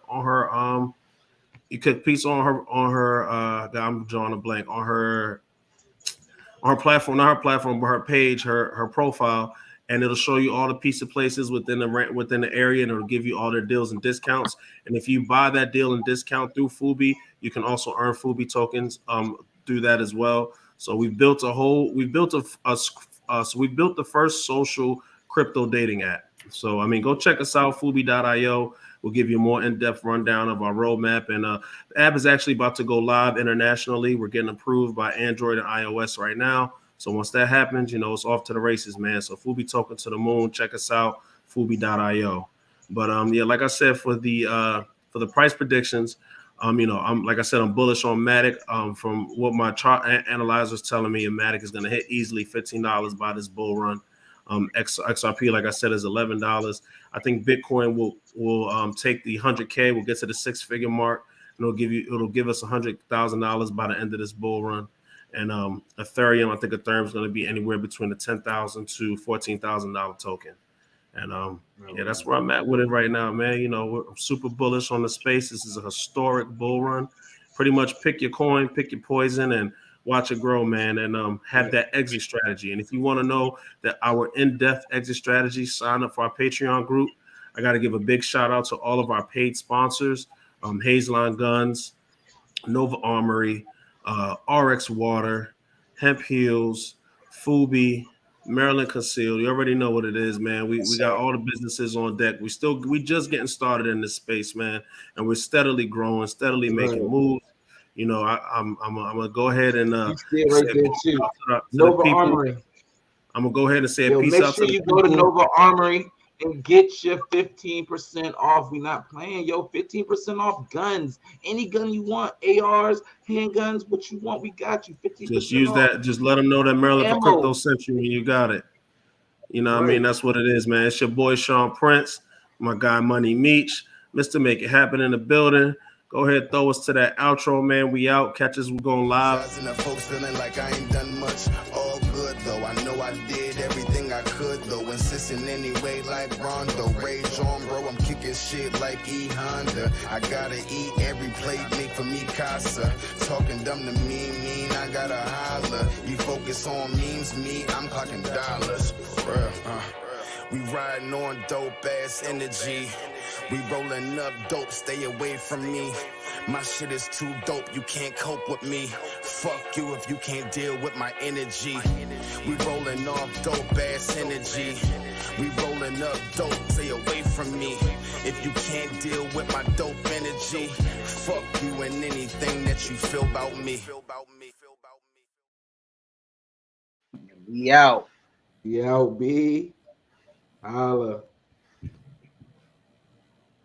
A: you click pizza on her I'm drawing a blank, on her platform, not her platform, but her page, her profile, and it'll show you all the pizza places within the area, and it'll give you all their deals and discounts. And if you buy that deal and discount through Fubi, you can also earn Fubi tokens through that as well. So we've built the first social crypto dating app. So I mean, go check us out, Fubi.io. We'll give you a more in-depth rundown of our roadmap. And the app is actually about to go live internationally. We're getting approved by Android and iOS right now. So once that happens, it's off to the races, man. So Fubi Token to the moon. Check us out, Fubi.io. But yeah, like I said, for the price predictions, I'm bullish on Matic. From what my chart analyzer is telling me, Matic is going to hit easily $15 by this bull run. XRP, like I said, is $11. I think Bitcoin will take the 100K. We'll get to the 6-figure mark, and it'll give us $100,000 by the end of this bull run. And Ethereum, I think Ethereum is going to be anywhere between the $10,000 to $14,000 token. And yeah, that's where I'm at with it right now, man. We're super bullish on the space. This is a historic bull run. Pretty much pick your coin, pick your poison, and watch it grow, man, and have that exit strategy. And if you want to know that our in-depth exit strategy, sign up for our Patreon group. I got to give a big shout out to all of our paid sponsors, Hazeline Guns, Nova Armory, RX Water, Hemp Heels, Fubi, Maryland Concealed. You already know what it is, man. We got all the businesses on deck. We just getting started in this space, man, and we're steadily growing, steadily making moves. I'm gonna go ahead and
B: right there too. Nova Armory.
A: I'm gonna go ahead and say a peace
B: make
A: out
B: sure
A: to the
B: you
A: people.
B: go to Nova Armory and get your 15% off. We're not playing, 15% off guns. Any gun you want, ARs, handguns, what you want, we got you. 15%.
A: Just use
B: off.
A: that. Just let them know that Maryland for Crypto sent you when you got it. What I mean? That's what it is, man. It's your boy Sean Prince, my guy Money Meech, Mr. Make It Happen in the building. Go ahead, throw us to that outro, man. We out. Catch us. We're going live.
G: Folks feeling like I ain't done much. All good though. I know I did everything I could though. Insisting anyway like Rondo. Rage on, bro. I'm kicking shit like E Honda. I gotta eat every plate make for me casa. Talking dumb to me, I gotta holler. You focus on memes, me, I'm clocking dollars. We riding on dope ass energy. We rolling up dope, stay away from me. My shit is too dope, you can't cope with me. Fuck you if you can't deal with my energy. We rolling off dope ass energy. We rolling up dope, stay away from me. If you can't deal with my dope energy, fuck you and anything that you feel about me.
E: We out.
B: We out, B. Holla.